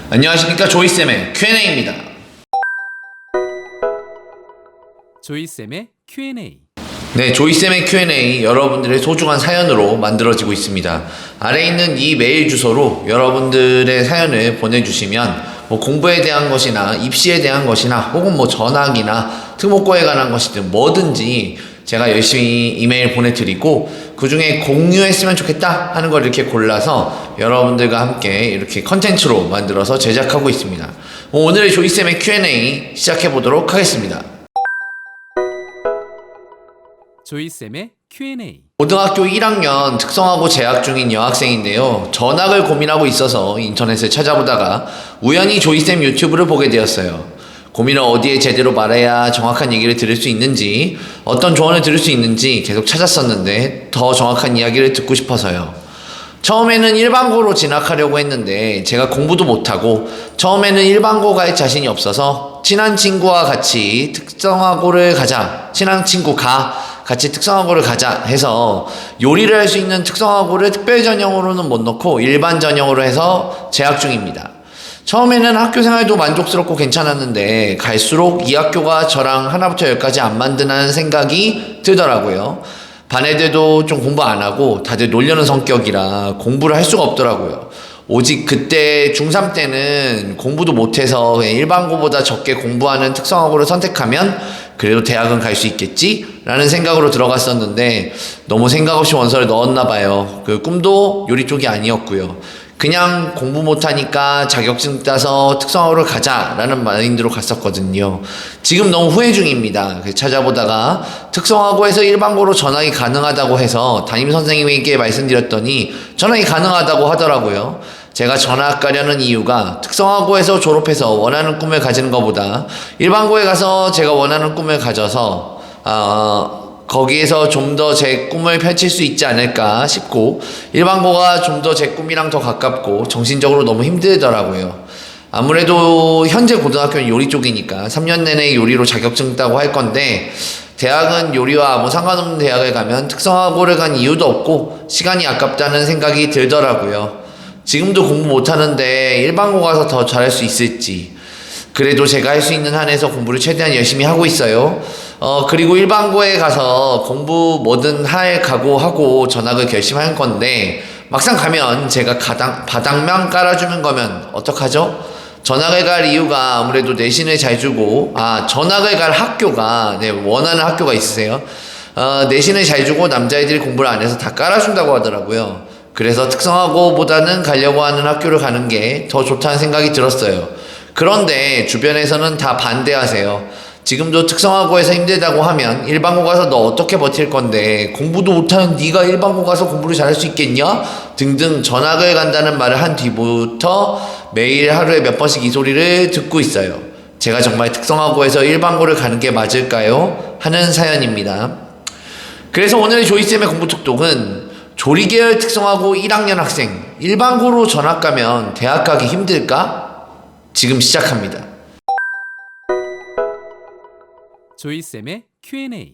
안녕하십니까, 조이쌤의 Q&A입니다. 조이쌤의 Q&A. 네, 조이쌤의 Q&A 여러분들의 소중한 사연으로 만들어지고 있습니다. 아래에 있는 이 메일 주소로 여러분들의 사연을 보내주시면 공부에 대한 것이나 입시에 대한 것이나 혹은 전학이나 특목고에 관한 것이든 뭐든지 제가 열심히 이메일 보내드리고 그 중에 공유했으면 좋겠다 하는 걸 이렇게 골라서 여러분들과 함께 이렇게 컨텐츠로 만들어서 제작하고 있습니다. 오늘의 조이쌤의 Q&A 시작해보도록 하겠습니다. 조이쌤의 Q&A. 고등학교 1학년 특성화고 재학 중인 여학생인데요. 전학을 고민하고 있어서 인터넷을 찾아보다가 우연히 조이쌤 유튜브를 보게 되었어요. 고민을 어디에 제대로 말해야 정확한 얘기를 들을 수 있는지, 어떤 조언을 들을 수 있는지 계속 찾았었는데 더 정확한 이야기를 듣고 싶어서요. 처음에는 일반고로 진학하려고 했는데 제가 공부도 못하고 처음에는 일반고 갈 자신이 없어서 친한 친구와 같이 특성화고를 가자, 친한 친구가 같이 특성화고를 가자 해서 요리를 할 수 있는 특성화고를 특별 전형으로는 못 넣고 일반 전형으로 해서 재학 중입니다. 처음에는 학교 생활도 만족스럽고 괜찮았는데 갈수록 이 학교가 저랑 하나부터 열까지 안 맞는다는 생각이 들더라고요. 반 애들도 좀 공부 안 하고 다들 놀려는 성격이라 공부를 할 수가 없더라고요. 오직 그때 중3 때는 공부도 못해서 일반고보다 적게 공부하는 특성화고를 선택하면 그래도 대학은 갈 수 있겠지? 라는 생각으로 들어갔었는데 너무 생각 없이 원서를 넣었나 봐요. 그 꿈도 요리 쪽이 아니었고요. 그냥 공부 못하니까 자격증 따서 특성화고를 가자라는 마인드로 갔었거든요. 지금 너무 후회 중입니다. 찾아보다가 특성화고에서 일반고로 전학이 가능하다고 해서 담임선생님에게 말씀드렸더니 전학이 가능하다고 하더라고요. 제가 전학 가려는 이유가 특성화고에서 졸업해서 원하는 꿈을 가지는 것보다 일반고에 가서 제가 원하는 꿈을 가져서 거기에서 좀 더 제 꿈을 펼칠 수 있지 않을까 싶고 일반고가 좀 더 제 꿈이랑 더 가깝고 정신적으로 너무 힘들더라고요. 아무래도 현재 고등학교는 요리 쪽이니까 3년 내내 요리로 자격증 따고 할 건데 대학은 요리와 아무 상관없는 대학을 가면 특성화고를 간 이유도 없고 시간이 아깝다는 생각이 들더라고요. 지금도 공부 못하는데 일반고 가서 더 잘할 수 있을지, 그래도 제가 할 수 있는 한에서 공부를 최대한 열심히 하고 있어요. 그리고 일반고에 가서 공부 뭐든 할 각오하고 전학을 결심할 건데 막상 가면 제가 바닥만 깔아주는 거면 어떡하죠? 전학을 갈 이유가 아무래도 내신을 잘 주고 전학을 갈 학교가 원하는 학교가 있으세요? 내신을 잘 주고 남자애들이 공부를 안 해서 다 깔아준다고 하더라고요. 그래서 특성화고보다는 가려고 하는 학교를 가는 게 더 좋다는 생각이 들었어요. 그런데 주변에서는 다 반대하세요. 지금도 특성화고에서 힘들다고 하면 일반고 가서 너 어떻게 버틸 건데 공부도 못하는 네가 일반고 가서 공부를 잘할 수 있겠냐? 등등 전학을 간다는 말을 한 뒤부터 매일 하루에 몇 번씩 이 소리를 듣고 있어요. 제가 정말 특성화고에서 일반고를 가는 게 맞을까요? 하는 사연입니다. 그래서 오늘의 조이쌤의 공부톡톡은 조리계열 특성화고 1학년 학생 일반고로 전학 가면 대학 가기 힘들까? 지금 시작합니다. 조이쌤의 Q&A.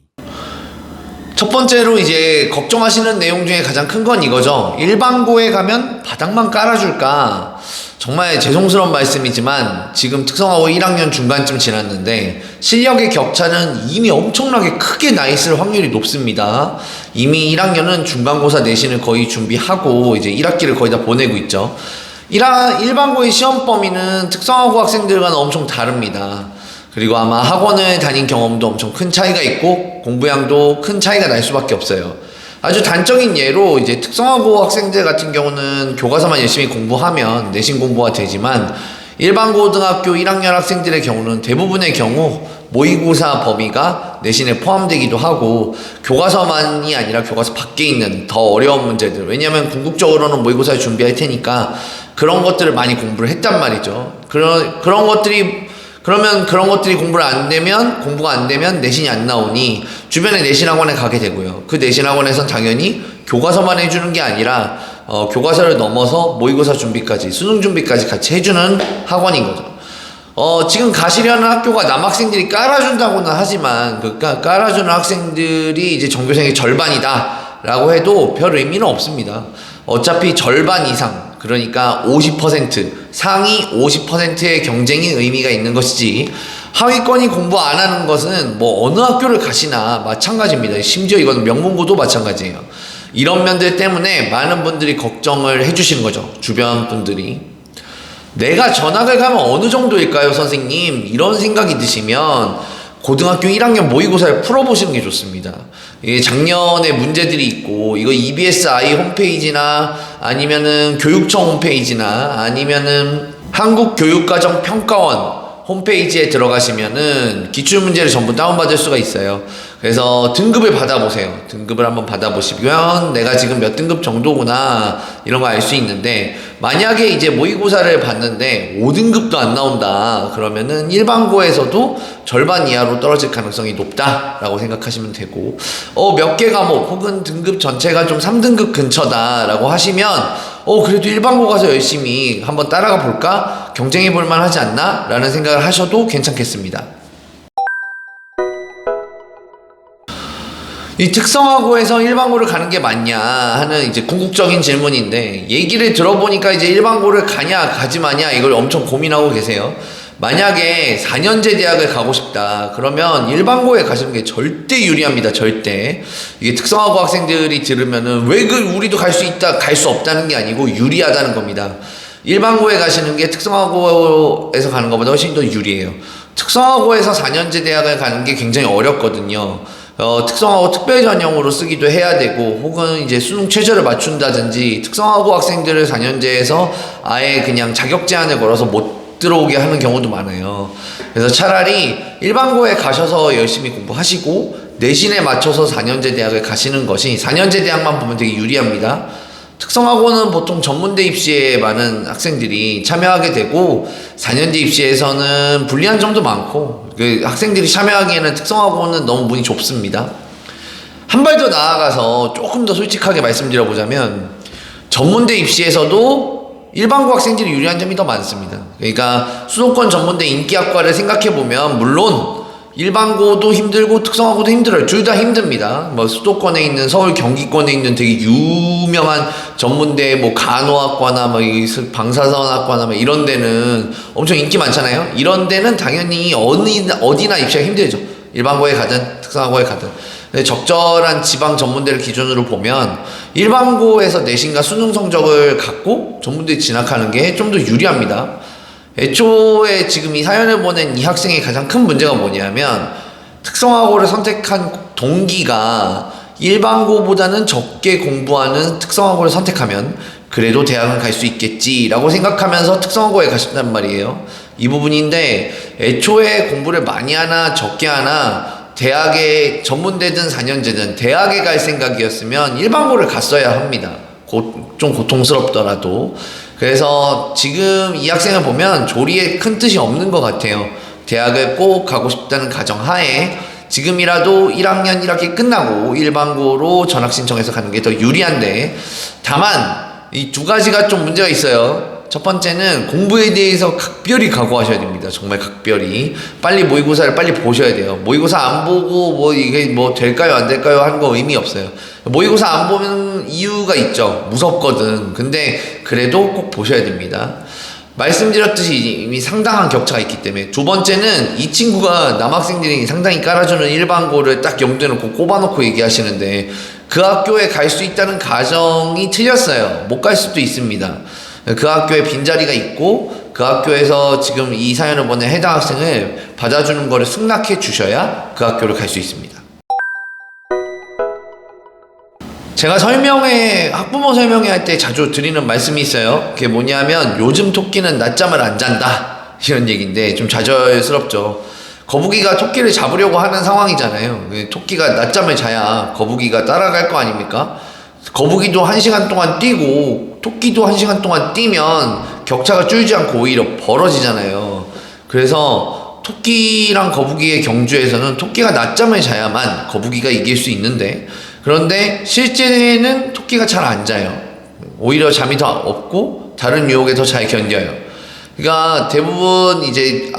첫 번째로 이제 걱정하시는 내용 중에 가장 큰 건 이거죠. 일반고에 가면 바닥만 깔아줄까? 정말 죄송스러운 말씀이지만 지금 특성화고 1학년 중간쯤 지났는데 실력의 격차는 이미 엄청나게 크게 나 있을 확률이 높습니다. 이미 1학년은 중간고사 내신을 거의 준비하고 이제 1학기를 거의 다 보내고 있죠. 일반고의 시험 범위는 특성화고 학생들과는 엄청 다릅니다. 그리고 아마 학원을 다닌 경험도 엄청 큰 차이가 있고 공부량도 큰 차이가 날 수밖에 없어요. 아주 단적인 예로 이제 특성화고 학생들 같은 경우는 교과서만 열심히 공부하면 내신 공부가 되지만 일반고등학교 1학년 학생들의 경우는 대부분의 경우 모의고사 범위가 내신에 포함되기도 하고 교과서만이 아니라 교과서 밖에 있는 더 어려운 문제들, 왜냐하면 궁극적으로는 모의고사를 준비할 테니까 그런 것들을 많이 공부를 했단 말이죠. 그런 것들이 공부가 안 되면 내신이 안 나오니 주변에 내신학원에 가게 되고요. 그 내신학원에선 당연히 교과서만 해주는 게 아니라 교과서를 넘어서 모의고사 준비까지, 수능 준비까지 같이 해주는 학원인 거죠. 지금 가시려는 학교가 남학생들이 깔아준다고는 하지만 깔아주는 학생들이 이제 전교생의 절반이다 라고 해도 별 의미는 없습니다. 어차피 절반 이상 그러니까 50%, 상위 50%의 경쟁이 의미가 있는 것이지, 하위권이 공부 안 하는 것은 뭐 어느 학교를 가시나 마찬가지입니다. 심지어 이건 명문고도 마찬가지예요. 이런 면들 때문에 많은 분들이 걱정을 해주시는 거죠. 주변 분들이. 내가 전학을 가면 어느 정도일까요, 선생님? 이런 생각이 드시면 고등학교 1학년 모의고사를 풀어보시는 게 좋습니다. 이게 작년에 문제들이 있고, 이거 EBSI 홈페이지나 아니면은 교육청 홈페이지나 아니면은 한국교육과정평가원 홈페이지에 들어가시면은 기출문제를 전부 다운받을 수가 있어요. 그래서 등급을 받아보세요. 등급을 한번 받아보시면 내가 지금 몇 등급 정도구나 이런 거 알 수 있는데, 만약에 이제 모의고사를 봤는데 5등급도 안 나온다 그러면은 일반고에서도 절반 이하로 떨어질 가능성이 높다라고 생각하시면 되고, 몇 개 과목 혹은 등급 전체가 좀 3등급 근처다 라고 하시면 그래도 일반고 가서 열심히 한번 따라가 볼까? 경쟁해 볼 만하지 않나? 라는 생각을 하셔도 괜찮겠습니다. 이 특성화고에서 일반고를 가는 게 맞냐 하는 이제 궁극적인 질문인데, 얘기를 들어보니까 이제 일반고를 가냐 가지 마냐 이걸 엄청 고민하고 계세요. 만약에 4년제 대학을 가고 싶다 그러면 일반고에 가시는 게 절대 유리합니다. 절대. 이게 특성화고 학생들이 들으면은 왜 우리도 갈 수 있다 갈 수 없다는 게 아니고 유리하다는 겁니다. 일반고에 가시는 게 특성화고에서 가는 것보다 훨씬 더 유리해요. 특성화고에서 4년제 대학을 가는 게 굉장히 어렵거든요. 특성화고 특별 전형으로 쓰기도 해야 되고, 혹은 이제 수능 최저를 맞춘다든지, 특성화고 학생들을 4년제에서 아예 그냥 자격 제한을 걸어서 못 들어오게 하는 경우도 많아요. 그래서 차라리 일반고에 가셔서 열심히 공부하시고 내신에 맞춰서 4년제 대학을 가시는 것이, 4년제 대학만 보면 되게 유리합니다. 특성화고는 보통 전문대 입시에 많은 학생들이 참여하게 되고, 4년제 입시에서는 불리한 점도 많고, 그 학생들이 참여하기에는 특성화고는 너무 문이 좁습니다. 한 발 더 나아가서 조금 더 솔직하게 말씀드려보자면, 전문대 입시에서도 일반고 학생들이 유리한 점이 더 많습니다. 그러니까 수도권 전문대 인기학과를 생각해보면 물론 일반고도 힘들고 특성화고도 힘들어요. 둘 다 힘듭니다. 뭐 수도권에 있는, 서울 경기권에 있는 되게 유명한 전문대 뭐 간호학과나 뭐 방사선학과나 뭐 이런 데는 엄청 인기 많잖아요. 이런 데는 당연히 어디나 입시가 힘들죠. 일반고에 가든 특성화고에 가든. 근데 적절한 지방 전문대를 기준으로 보면 일반고에서 내신과 수능 성적을 갖고 전문대에 진학하는 게 좀 더 유리합니다. 애초에 지금 이 사연을 보낸 이 학생의 가장 큰 문제가 뭐냐면, 특성화고를 선택한 동기가 일반고보다는 적게 공부하는 특성화고를 선택하면 그래도 대학은 갈 수 있겠지라고 생각하면서 특성화고에 가신단 말이에요. 이 부분인데, 애초에 공부를 많이 하나 적게 하나 대학에 전문대든 4년제든 대학에 갈 생각이었으면 일반고를 갔어야 합니다. 좀 고통스럽더라도. 그래서 지금 이 학생을 보면 조리에 큰 뜻이 없는 것 같아요. 대학을 꼭 가고 싶다는 가정하에 지금이라도 1학년 1학기 끝나고 일반고로 전학 신청해서 가는 게 더 유리한데, 다만 이 두 가지가 좀 문제가 있어요. 첫 번째는 공부에 대해서 각별히 각오하셔야 됩니다. 정말 각별히. 빨리 모의고사를 빨리 보셔야 돼요. 모의고사 안 보고 뭐 이게 뭐 될까요 안 될까요 하는 거 의미 없어요. 모의고사 안 보면 이유가 있죠. 무섭거든. 근데 그래도 꼭 보셔야 됩니다. 말씀드렸듯이 이미 상당한 격차가 있기 때문에. 두 번째는 이 친구가 남학생들이 상당히 깔아주는 일반고를 딱 염두에 놓고 꼽아놓고 얘기하시는데, 그 학교에 갈 수 있다는 가정이 틀렸어요. 못 갈 수도 있습니다. 그 학교에 빈자리가 있고 그 학교에서 지금 이 사연을 보낸 해당 학생을 받아주는 거를 승낙해 주셔야 그 학교를 갈 수 있습니다. 제가 학부모 설명회 할 때 자주 드리는 말씀이 있어요. 그게 뭐냐면, 요즘 토끼는 낮잠을 안 잔다 이런 얘기인데 좀 좌절스럽죠. 거북이가 토끼를 잡으려고 하는 상황이잖아요. 토끼가 낮잠을 자야 거북이가 따라갈 거 아닙니까? 거북이도 1시간 동안 뛰고 토끼도 1시간 동안 뛰면 격차가 줄지 않고 오히려 벌어지잖아요. 그래서 토끼랑 거북이의 경주에서는 토끼가 낮잠을 자야만 거북이가 이길 수 있는데, 그런데 실제는 토끼가 잘 안 자요. 오히려 잠이 더 없고 다른 유혹에 더 잘 견뎌요. 그러니까 대부분 이제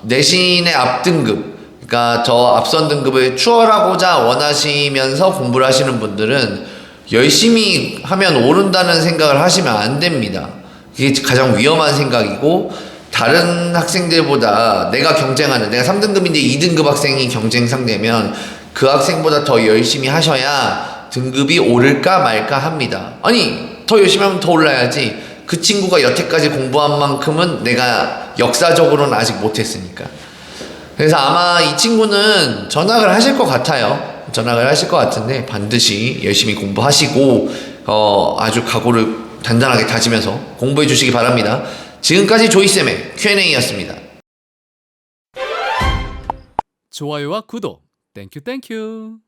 내신의 앞등급, 그러니까 저 앞선 등급을 추월하고자 원하시면서 공부를 하시는 분들은 열심히 하면 오른다는 생각을 하시면 안 됩니다. 이게 가장 위험한 생각이고, 다른 학생들보다 내가 3등급인데 2등급 학생이 경쟁 상대면 그 학생보다 더 열심히 하셔야 등급이 오를까 말까 합니다. 아니, 더 열심히 하면 더 올라야지. 그 친구가 여태까지 공부한 만큼은 내가 역사적으로는 아직 못했으니까. 그래서 아마 이 친구는 전학을 하실 것 같아요. 전학을 하실 것 같은데 반드시 열심히 공부하시고 아주 각오를 단단하게 다지면서 공부해 주시기 바랍니다. 지금까지 조이쌤의 Q&A였습니다. 좋아요와 구독 땡큐 땡큐.